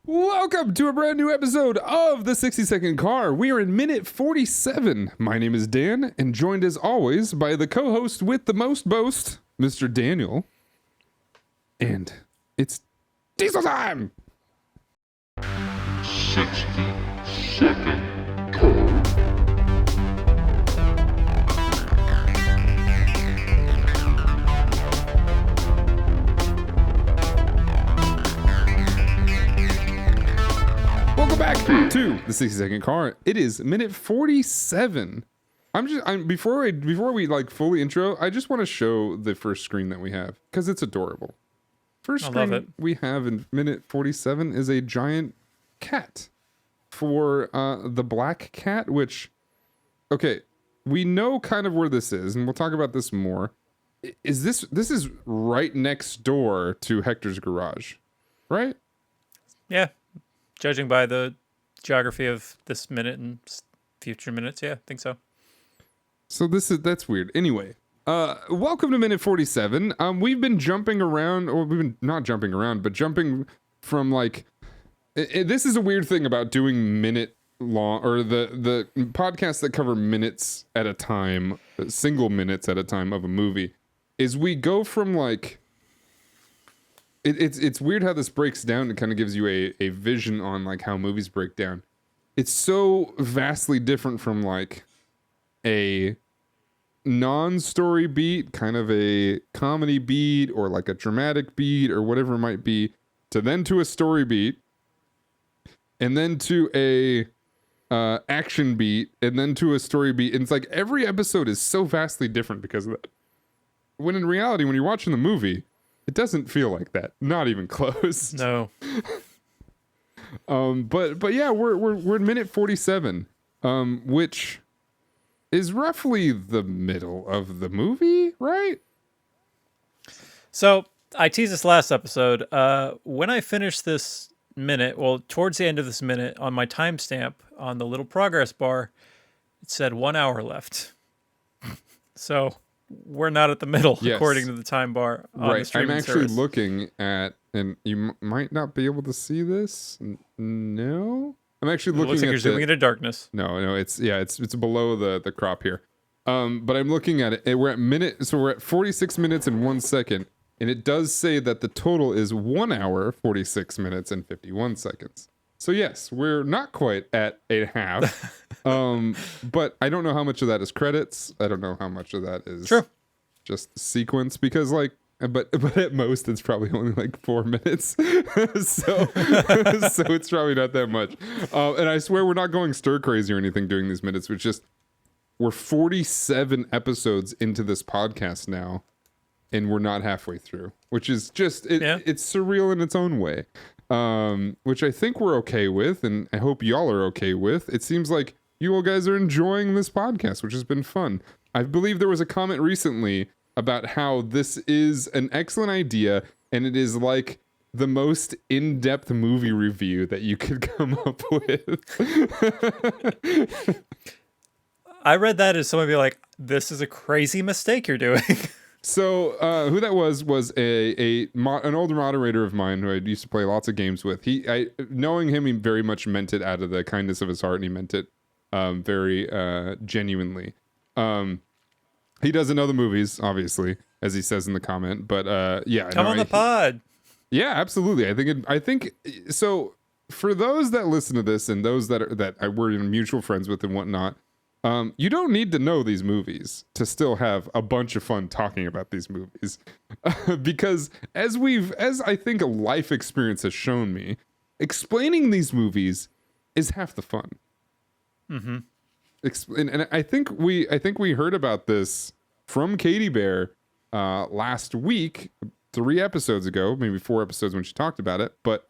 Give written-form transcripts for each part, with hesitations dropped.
Welcome to a brand new episode of the 60-Second Car. We are in minute 47. My name is Dan, and joined as always by the co-host with the most boast, Mr. Daniel. And it's diesel time! 60-Second Car. Welcome back to the 60-Second Car. It is minute 47. Before we like fully intro, I just want to show the first screen that we have because it's adorable. First screen we have in minute 47 is a giant cat for the black cat, which, okay, we know kind of where this is, and we'll talk about this more. This is right next door to Hector's garage, right? Yeah. Judging by the geography of this minute and future minutes, yeah, I think so. So that's weird. Anyway, welcome to minute 47. We've been jumping around, or we've been not jumping around, but jumping from like. This is a weird thing about doing minute long, or the podcasts that cover minutes at a time, single minutes at a time of a movie, is we go from like. It's weird how this breaks down. It kind of gives you a vision on like how movies break down. It's so vastly different from like a non-story beat, kind of a comedy beat or like a dramatic beat or whatever it might be, to a story beat, and then to a action beat, and then to a story beat. And it's like every episode is so vastly different because of that. When in reality, when you're watching the movie, it doesn't feel like that. Not even close. No. But yeah, we're in minute 47, which is roughly the middle of the movie, right? So I teased this last episode. When I finish this minute, well, towards the end of this minute, on my timestamp on the little progress bar, it said 1 hour left. So we're not at the middle, yes, according to the time bar on the streaming I'm actually service. looking at, and you might not be able to see this. No, I'm actually looking. It looks like at you're zooming into darkness. No, it's below the crop here. But I'm looking at it. We're at 46 minutes and 1 second, and it does say that the total is 1 hour, 46 minutes and 51 seconds. So yes, we're not quite at a half. But I don't know how much of that is credits. I don't know how much of that is just sequence, because like, but at most it's probably only like 4 minutes. so it's probably not that much. And I swear we're not going stir crazy or anything doing these minutes. We're 47 episodes into this podcast now, and we're not halfway through, which is just, it's surreal in its own way. Which I think we're okay with, and I hope y'all are okay with. It seems like you all guys are enjoying this podcast, which has been fun. I believe there was a comment recently about how this is an excellent idea, and it is like the most in-depth movie review that you could come up with. I read that as somebody be like, this is a crazy mistake you're doing. So who that was an older moderator of mine who I used to play lots of games with. Knowing him, he very much meant it out of the kindness of his heart, and he meant it very genuinely. He doesn't know the movies, obviously, as he says in the comment, but yeah. Come on the pod. Yeah, absolutely. I think so. For those that listen to this and those that we're mutual friends with and whatnot, you don't need to know these movies to still have a bunch of fun talking about these movies. Because as I think a life experience has shown me, explaining these movies is half the fun. Mm-hmm. And I think we heard about this from Katie Bear last week, 3 episodes ago, maybe 4 episodes when she talked about it. But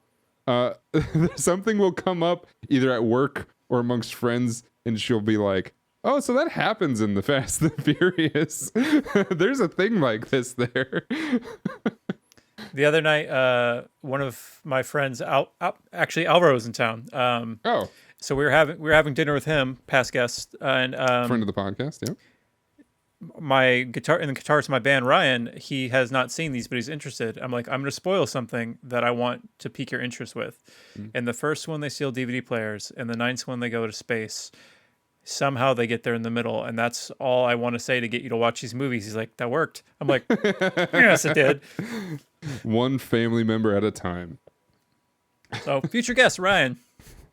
something will come up either at work or amongst friends, and she'll be like, oh, so that happens in the Fast and the Furious. There's a thing like this there. The other night, one of my friends, actually Alvaro was in town. So we were having dinner with him, past guest, and friend of the podcast, yeah. my guitarist in my band, Ryan, he has not seen these, but he's interested. I'm like, I'm going to spoil something that I want to pique your interest with. Mm. In the first one, they steal DVD players. In the ninth one, they go to space. Somehow they get there in the middle, and that's all I want to say to get you to watch these movies. He's like, that worked. I'm like, yes, it did. One family member at a time. So, future guest, Ryan.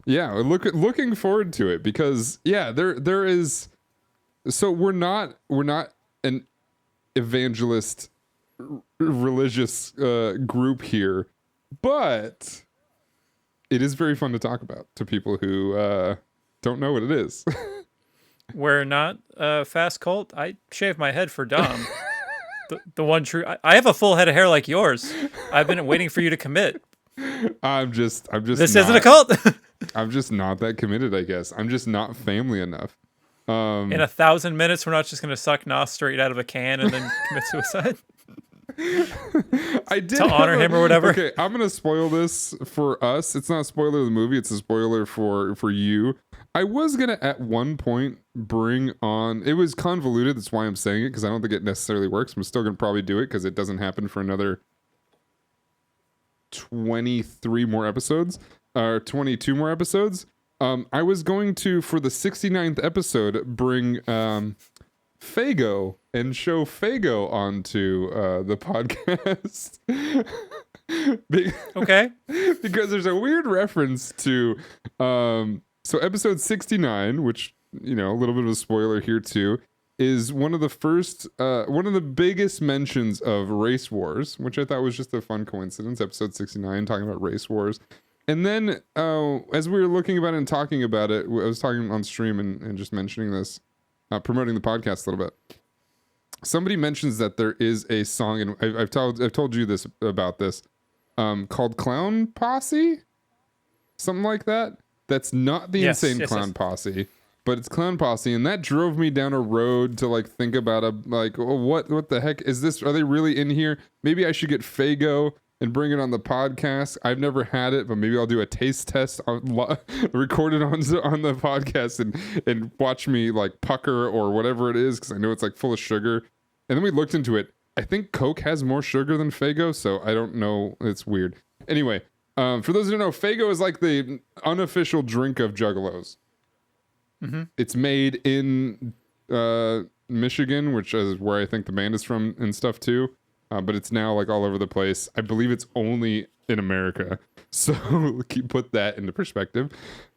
Yeah, looking forward to it because there is. So we're not an evangelist religious group here, but it is very fun to talk about to people who don't know what it is. We're not a fast cult. I shave my head for Dom. The one true. I have a full head of hair like yours. I've been waiting for you to commit. I'm just. This isn't a cult. I'm just not that committed, I guess. I'm just not family enough. In 1,000 minutes, we're not just going to suck Nos straight out of a can and then commit suicide. I did to honor him or whatever. Okay, I'm gonna spoil this for us. It's not a spoiler of the movie. It's a spoiler for you. I was gonna at one point bring on. It was convoluted. That's why I'm saying it because I don't think it necessarily works. I'm still gonna probably do it because it doesn't happen for another 23 more episodes or 22 more episodes. I was going to, for the 69th episode, bring Fago and show Fago onto the podcast. Okay. Because there's a weird reference to so episode 69, which, you know, a little bit of a spoiler here too, is one of the biggest mentions of race wars, which I thought was just a fun coincidence. Episode 69 talking about race wars. And then as we were looking about it and talking about it, I was talking on stream and just mentioning this, promoting the podcast a little bit. Somebody mentions that there is a song, and I've told you this about this, called Clown Posse, something like that. That's not the Insane Clown Posse, but it's Clown Posse, and that drove me down a road to like think about what the heck is this? Are they really in here? Maybe I should get Fago and bring it on the podcast. I've never had it, but maybe I'll do a taste test record it on the podcast and watch me like pucker or whatever it is because I know it's like full of sugar. And then we looked into it. I think Coke has more sugar than Fago, so I don't know. It's weird. Anyway, for those who don't know, Fago is like the unofficial drink of Juggalos. Mm-hmm. It's made in Michigan, which is where I think the band is from and stuff too. But it's now like all over the place. I believe it's only in America. So put that into perspective.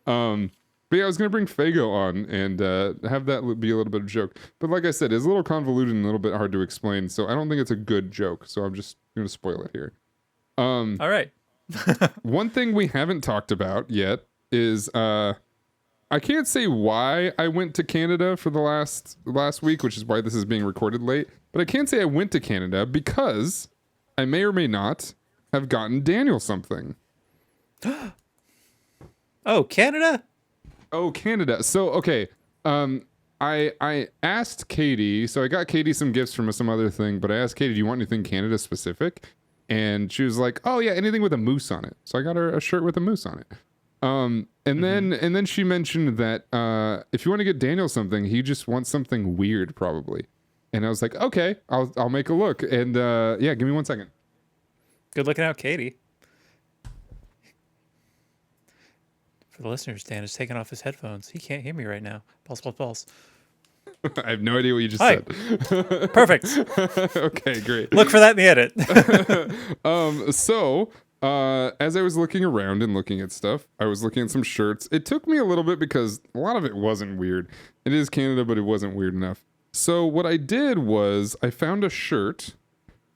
But yeah, I was going to bring Fago on and have that be a little bit of a joke. But like I said, it's a little convoluted and a little bit hard to explain. So I don't think it's a good joke. So I'm just going to spoil it here. All right. One thing we haven't talked about yet is I can't say why I went to Canada for the last week, which is why this is being recorded late. But I can say I went to Canada because I may or may not have gotten Daniel something. Oh, Canada? Oh, Canada. So, okay. I asked Katie, so I got Katie some gifts from some other thing, but I asked Katie, do you want anything Canada specific? And she was like, oh yeah, anything with a moose on it. So I got her a shirt with a moose on it. And then she mentioned that if you want to get Daniel something, he just wants something weird probably. And I was like, okay, I'll make a look. And yeah, give me 1 second. Good looking out, Katie. For the listeners, Dan is taking off his headphones. He can't hear me right now. Pulse. I have no idea what you just said. Perfect. Okay, great. Look for that in the edit. So as I was looking around and looking at stuff, I was looking at some shirts. It took me a little bit because a lot of it wasn't weird. It is Canada, but it wasn't weird enough. So what I did was I found a shirt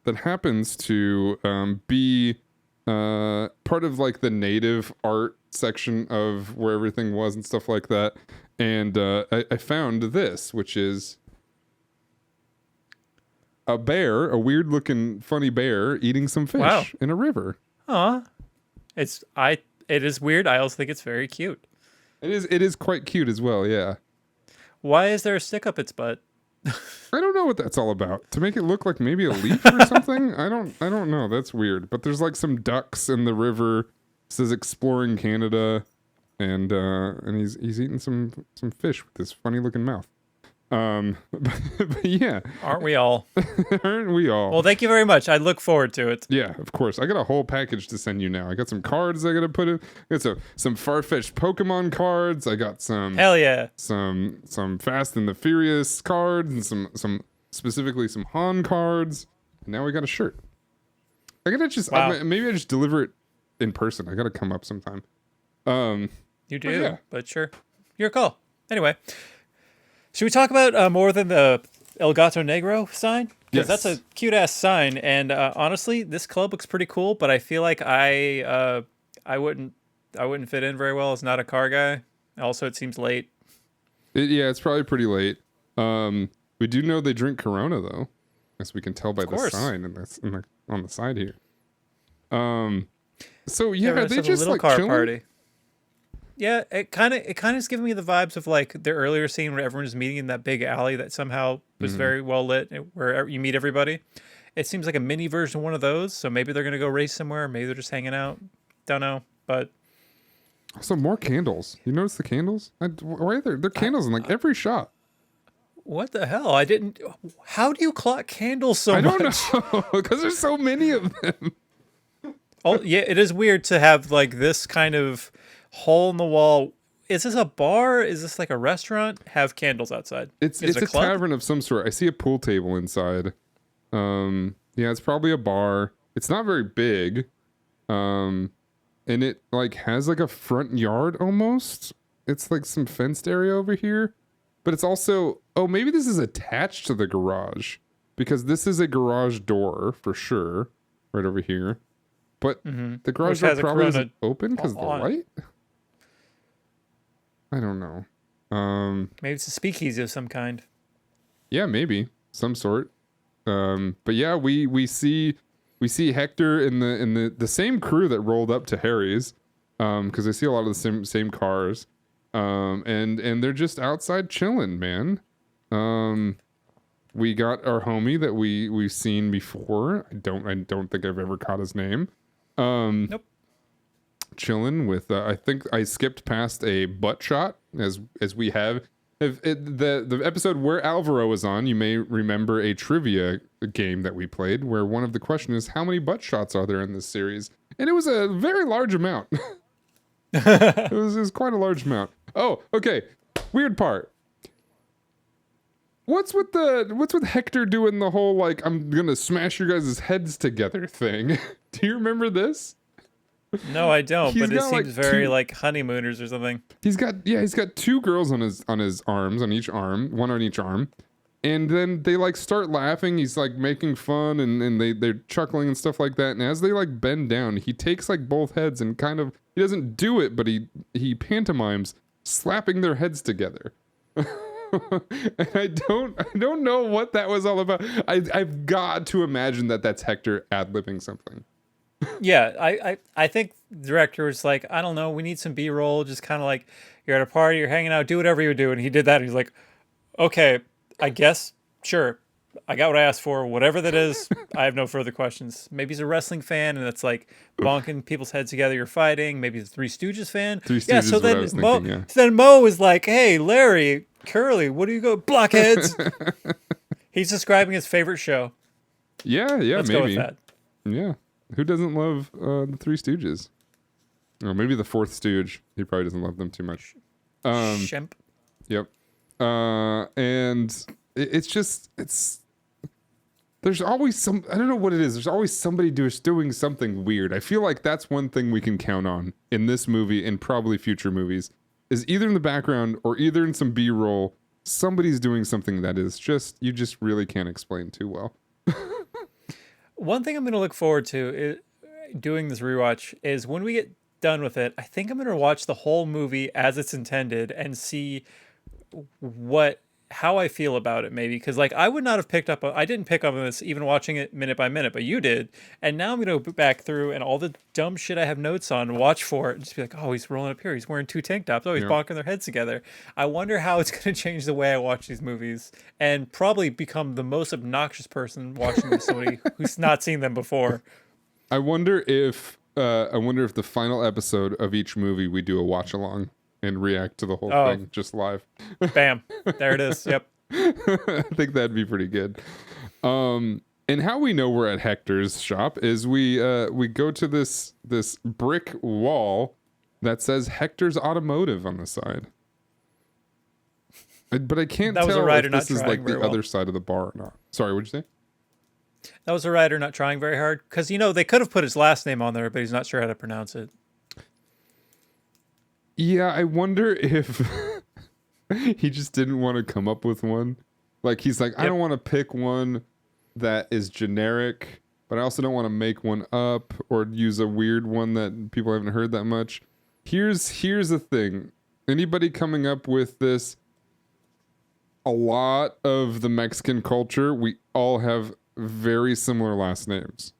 that happens to be part of like the native art section of where everything was and stuff like that. And I found this, which is a bear, a weird looking funny bear eating some fish in a river. Aw. It is weird. I also think it's very cute. It is quite cute as well, yeah. Why is there a stick up its butt? I don't know what that's all about. To make it look like maybe a leaf or something? I don't know. That's weird. But there's like some ducks in the river. It says exploring Canada, and he's eating some fish with this funny looking mouth. But yeah, Aren't we all? aren't we all? Well, thank you very much. I look forward to it. Yeah, of course. I got a whole package to send you now. I got some cards I gotta put in. I got some far-fetched Pokemon cards. I got some Hell yeah. some Fast and the Furious cards and some specifically some Han cards. And now we got a shirt. I gotta just Wow. maybe I just deliver it in person. I gotta come up sometime. You do, yeah. but sure. Your call. Anyway, should we talk about more than the El Gato Negro sign? Because Yes. that's a cute ass sign, and honestly, this club looks pretty cool. But I feel like I wouldn't fit in very well. As not a car guy. Also, it seems late. Yeah, it's probably pretty late. We do know they drink Corona though, as we can tell by the course. sign on the side here. So yeah, we're they just a just little like car chilling. party. Yeah, it kind of is giving me the vibes of like the earlier scene where everyone is meeting in that big alley that somehow was very well lit, where you meet everybody. It seems like a mini version of one of those. So maybe they're gonna go race somewhere. Maybe they're just hanging out. Don't know, but Also, more candles. You notice the candles? Why are there candles in like every shot? what the hell? I didn't. How do you clock candles so I don't much? know because there's so many of them. Oh yeah, it is weird to have like this kind of hole in the wall. Is this a bar? Is this like a restaurant? Have candles outside. It's Is it a club? tavern of some sort. I see a pool table inside. Yeah, it's probably a bar. It's not very big. And it like has like a front yard almost. It's like some fenced area over here. But it's also, oh, maybe this is attached to the garage because this is a garage door for sure, right over here. But the garage Which door has a probably Corona isn't open because of the on it. light. I don't know. Maybe it's a speakeasy of some kind. Yeah, maybe some sort. But yeah, we see Hector in the same crew that rolled up to Harry's, because I see a lot of the same cars. And they're just outside chilling, man. We got our homie that we've seen before. I don't think I've ever caught his name. Nope. Chilling with I think I skipped past a butt shot as we have. The episode where Alvaro was on, you may remember a trivia game that we played where one of the questions is how many butt shots are there in this series, and it was a very large amount. It was quite a large amount. Oh, okay. Weird part. What's with Hector doing the whole like I'm gonna smash your guys' heads together thing? Do you remember this? No, I don't. He's But it got, seems like, very two- like honeymooners or something. He's got two girls on his arms, on each arm, one on each arm. And then they like start laughing. He's like making fun and they're chuckling and stuff like that. And as they like bend down, he takes like both heads and kind of he doesn't do it, but he pantomimes slapping their heads together. And I don't know what that was all about. I've got to imagine that that's Hector ad-libbing something. Yeah, I think the director was like, I don't know, we need some B-roll, just kind of like you're at a party, you're hanging out, do whatever you do, and he did that. And he's like, okay, I guess, sure, I got what I asked for, whatever that is. I have no further questions. Maybe he's a wrestling fan, and it's like bonking people's heads together. You're fighting. Maybe he's a Three Stooges fan. Three Yeah. Stooges So is what I then was Mo, thinking, yeah. so then Mo is like, hey, Larry, Curly, what do you go blockheads? He's describing his favorite show. Yeah, Let's maybe. go with that. Yeah. Who doesn't love the Three Stooges? Or maybe the Fourth Stooge. He probably doesn't love them too much. Shemp. Yep. And it's there's always I don't know what it is. There's always somebody doing something weird. I feel like that's one thing we can count on in this movie and probably future movies is either in the background or either in some B-roll, somebody's doing something that is you just really can't explain too well. One thing I'm going to look forward to doing this rewatch is when we get done with it, I think I'm going to watch the whole movie as it's intended and see how I feel about it, maybe. Because like I would not have picked up, I didn't pick up on this even watching it minute by minute, but you did. And now I'm going to go back through and all the dumb shit I have notes on, watch for it, and just be like, oh, he's rolling up here. He's wearing two tank tops. Oh, he's bonking their heads together. I wonder how it's going to change the way I watch these movies and probably become the most obnoxious person watching with somebody who's not seen them before. I wonder if the final episode of each movie we do a watch along and react to the whole thing just live. Bam. There it is. Yep. I think that'd be pretty good. And how we know we're at Hector's shop is we go to this brick wall that says Hector's Automotive on the side. But I can't That was a tell writer if not this is trying like the very well. other side of the bar or not. Sorry, what'd you say? That was a writer not trying very hard. Because, they could have put his last name on there, but he's not sure how to pronounce it. Yeah, I wonder if he just didn't want to come up with one. Like, he's like, I don't want to pick one that is generic, but I also don't want to make one up or use a weird one that people haven't heard that much. Here's the thing. Anybody coming up with this, a lot of the Mexican culture, we all have very similar last names.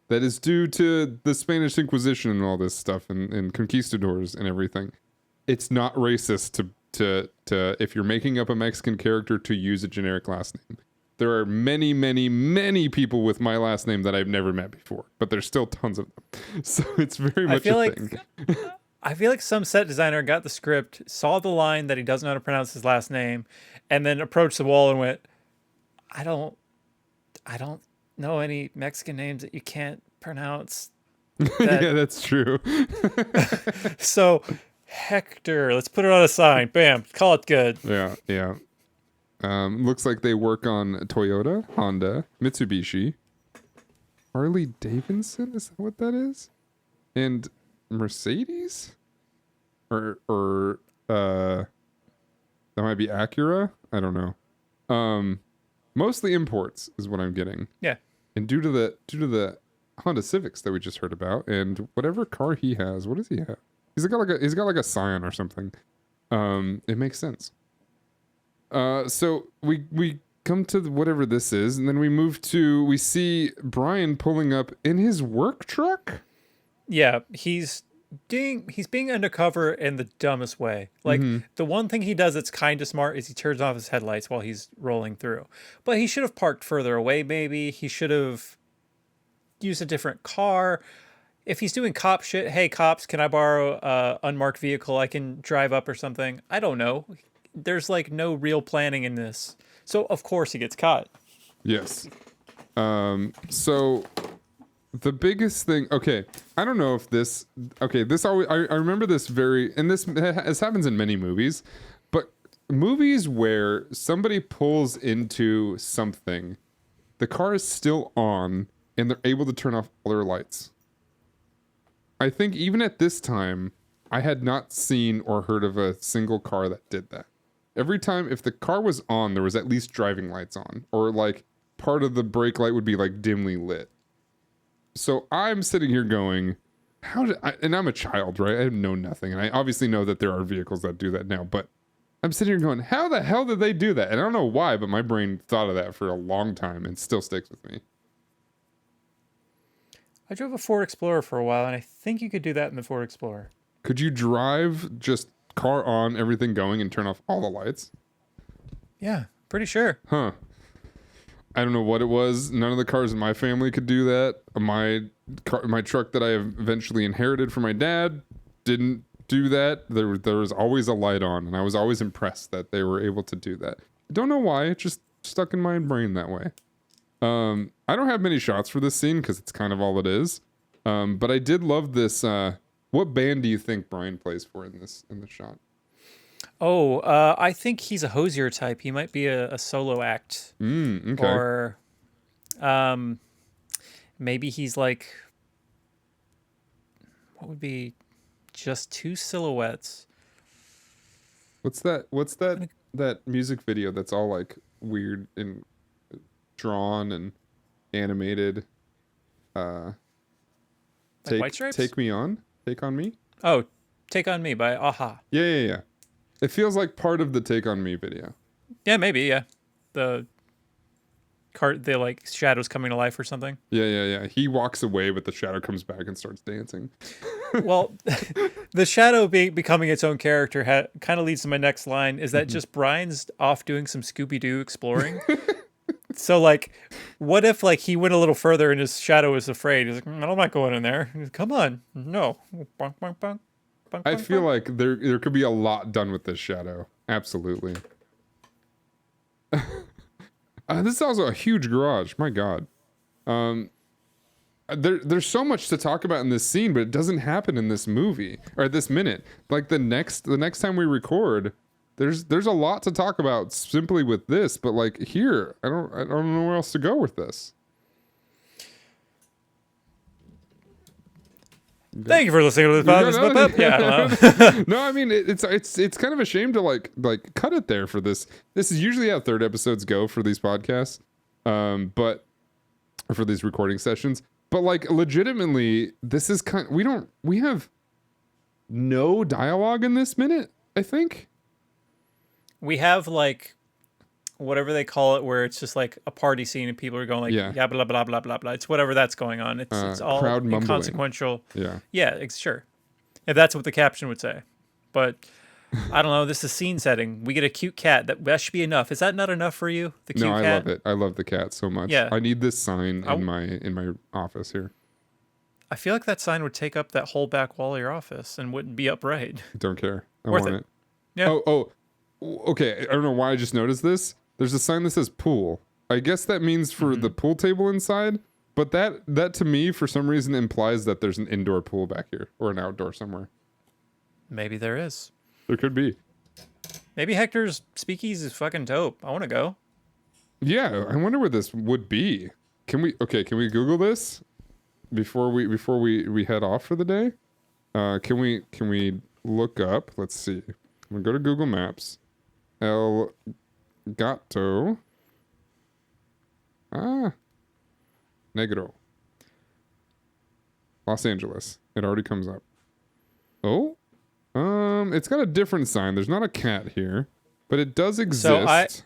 That is due to the Spanish Inquisition and all this stuff and conquistadors and everything. It's not racist to if you're making up a Mexican character to use a generic last name. There are many, many, many people with my last name that I've never met before, but there's still tons of them. So it's very much a thing. I feel like some set designer got the script, saw the line that he doesn't know how to pronounce his last name, and then approached the wall and went, I don't know any Mexican names that you can't pronounce. Yeah, that's true. So Hector, let's put it on a sign. Bam, call it good. Yeah. Looks like they work on Toyota, Honda, Mitsubishi, Harley Davidson. Is that what that is? And Mercedes, or that might be Acura. I don't know. Mostly imports is what I'm getting. Yeah. And due to the Honda Civics that we just heard about, and whatever car he has, what does he have? He's got like a Scion or something. It makes sense. So we come to whatever this is, and then we see Brian pulling up in his work truck. Yeah, he's being undercover in the dumbest way. Like, the one thing he does that's kind of smart is he turns off his headlights while he's rolling through. But he should have parked further away, maybe. He should have used a different car. If he's doing cop shit, hey, cops, can I borrow a unmarked vehicle I can drive up or something? I don't know. There's, like, no real planning in this. So, of course, he gets caught. Yes. So the biggest thing, okay, I don't know if this always, I remember this and this happens in many movies, but movies where somebody pulls into something, the car is still on and they're able to turn off all their lights. I think even at this time, I had not seen or heard of a single car that did that. Every time, if the car was on, there was at least driving lights on, or like part of the brake light would be like dimly lit. So I'm sitting here going, and I'm a child, right? I know nothing. And I obviously know that there are vehicles that do that now, but I'm sitting here going, how the hell did they do that? And I don't know why, but my brain thought of that for a long time and still sticks with me. I drove a Ford Explorer for a while, and I think you could do that in the Ford Explorer. Could you drive just car on, everything going, and turn off all the lights? Yeah, pretty sure. Huh. I don't know what it was. None of the cars in my family could do that. My truck that I eventually inherited from my dad didn't do that. There was always a light on, and I was always impressed that they were able to do that. I don't know why. It just stuck in my brain that way. I don't have many shots for this scene because it's kind of all it is. But I did love this. What band do you think Brian plays for in this shot? Oh, I think he's a Hosier type. He might be a solo act. Okay. Or maybe he's like, what would be just two silhouettes? What's that music video that's all like weird and drawn and animated? Like White Stripes? Take on me? Oh, Take on Me by Aha. Yeah. It feels like part of the Take on Me video. Yeah, maybe, yeah. The like shadows coming to life or something. Yeah. He walks away, but the shadow comes back and starts dancing. Well, the shadow becoming its own character kind of leads to my next line, is that just Brian's off doing some Scooby-Doo exploring. So, like, what if, like, he went a little further and his shadow was afraid? He's like, I'm not going in there. Come on. No. Bonk, bonk, bonk. Bonk, I bonk, feel bonk. like there could be a lot done with this shadow. Absolutely. This is also a huge garage. My God. There's so much to talk about in this scene, but it doesn't happen in this movie or this minute. Like the next time we record, there's a lot to talk about simply with this. But like here, I don't know where else to go with this. Thank you for listening to this podcast. Yeah, I don't know. No, I mean it's kind of a shame to like cut it there for this. This is usually how third episodes go for these podcasts, but for these recording sessions. But like legitimately, this is we have no dialogue in this minute. I think We have like whatever they call it, where it's just like a party scene and people are going like, yeah, blah blah blah blah blah. It's whatever that's going on. It's all crowd mumbling. inconsequential. Yeah, Sure. If that's what the caption would say, but I don't know. This is scene setting. We get a cute cat. That should be enough. Is that not enough for you? The cute cat. No, I love it. I love the cat so much. Yeah. I need this sign in my office here. I feel like that sign would take up that whole back wall of your office and wouldn't be upright. Don't care. I Worth want it. it. Yeah. Oh, okay. I don't know why I just noticed this. There's a sign that says pool. I guess that means for the pool table inside, but that to me for some reason implies that there's an indoor pool back here or an outdoor somewhere. Maybe there is. There could be. Maybe Hector's speakeasy is fucking dope. I want to go. Yeah, I wonder where this would be. Can we Google this before we head off for the day? Can we look up? Let's see. I'm gonna go to Google Maps. El Gato. Negro. Los Angeles. It already comes up. Oh? It's got a different sign. There's not a cat here, but it does exist.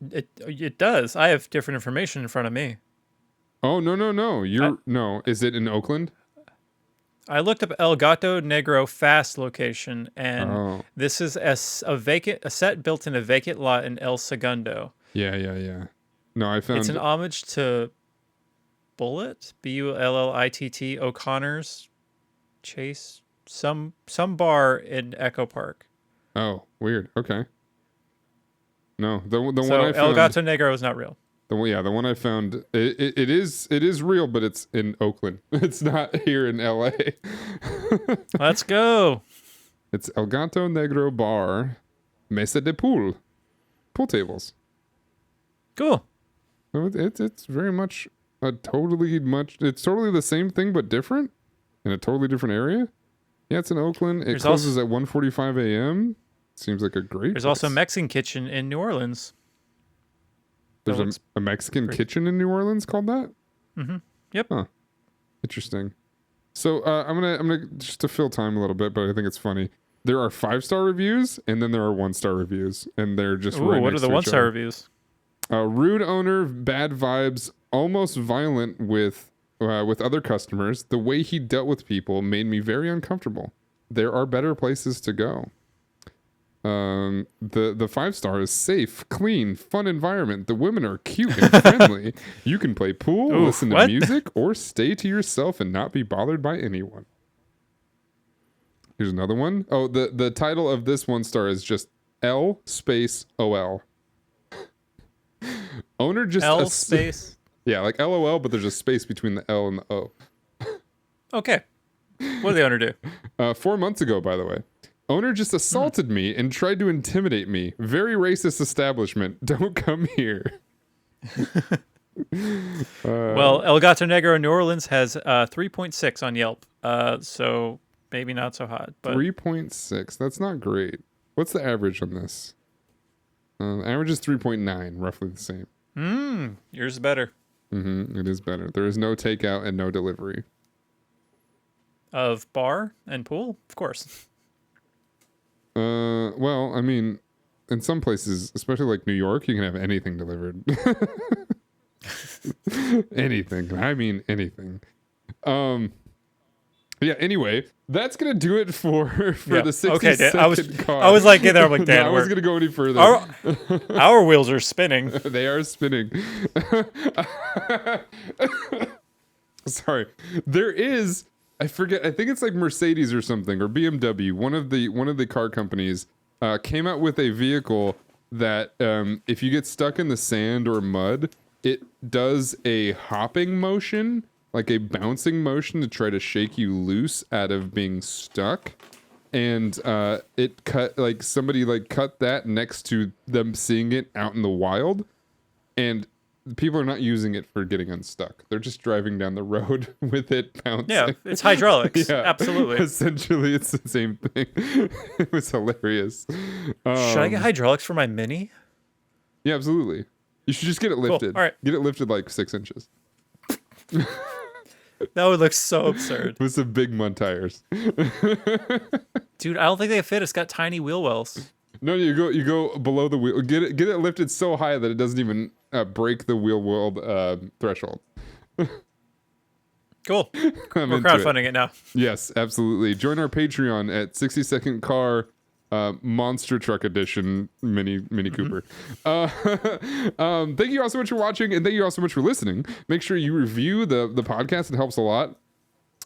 It does. I have different information in front of me. Oh, no. No. Is it in Oakland? I looked up El Gato Negro fast location, and this is a set built in a vacant lot in El Segundo. Yeah. No, I found it's an homage to Bullitt, Bullitt O'Connor's Chase, some bar in Echo Park. Oh, weird. Okay. No, the one I found. El Gato Negro is not real. The one I found. It is real, but it's in Oakland. It's not here in LA. Let's go. It's El Gato Negro Bar, Mesa de Pool tables. Cool. So it's very much it's totally the same thing but different in a totally different area. Yeah, it's in Oakland. It closes at 1:45 a.m. Seems like a great There's place. also a Mexican kitchen in New Orleans. There's a Mexican kitchen in New Orleans called that? Mm-hmm. Yep. Huh. Interesting. So I'm gonna just to fill time a little bit, but I think it's funny. There are 5-star reviews and then there are 1-star reviews, and they're just right what next are the to each 1-star other. reviews? Rude owner, bad vibes, almost violent with other customers. The way he dealt with people made me very uncomfortable. There are better places to go. The 5-star is safe, clean, fun environment. The women are cute and friendly. You can play pool, listen to music, or stay to yourself and not be bothered by anyone. Here's another one. Oh, the title of this 1-star is just L space OL. Owner just L space. Yeah, like LOL, but there's a space between the L and the O. Okay. What did the owner do? 4 months ago, by the way. Owner just assaulted me and tried to intimidate me. Very racist establishment. Don't come here. Well, El Gato Negro in New Orleans has 3.6 on Yelp. So maybe not so hot. But 3.6. That's not great. What's the average on this? Average is 3.9, roughly the same. Yours is better. It is better. There is no takeout and no delivery. Of bar and pool? Of course. Well, I mean, in some places, especially like New York, you can have anything delivered. Anything. I mean, anything. Yeah, anyway, that's going to do it for the 60-second car. I was like, in there, I'm like, Dan, I wasn't going to go any further. Our wheels are spinning. They are spinning. Sorry. There is, I forget, I think it's like Mercedes or something, or BMW, one of the car companies came out with a vehicle that if you get stuck in the sand or mud, it does a hopping motion, like a bouncing motion to try to shake you loose out of being stuck. And it somebody cut that next to them seeing it out in the wild, and people are not using it for getting unstuck. They're just driving down the road with it bouncing. Yeah, it's hydraulics. Yeah, Absolutely. Essentially, it's the same thing. It was hilarious. Should I get hydraulics for my Mini? Yeah, absolutely. You should just get it lifted. All right. Get it lifted like 6 inches. That would look so absurd. With some big mud tires. Dude, I don't think they fit. It's got tiny wheel wells. No, you go below the wheel. Get it lifted so high that it doesn't even break the wheel world threshold. Cool. We're crowdfunding it now. Yes, absolutely. Join our Patreon at 60 Second Car Monster Truck Edition Mini Cooper. Thank you all so much for watching, and thank you all so much for listening. Make sure you review the podcast. It helps a lot.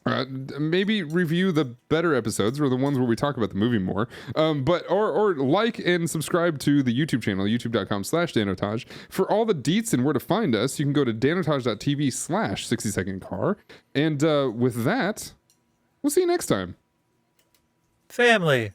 Maybe review the better episodes or the ones where we talk about the movie more. Or like and subscribe to the YouTube channel, youtube.com/Danotage. For all the deets and where to find us, you can go to danotage.tv/60secondcar. And with that, we'll see you next time. Family.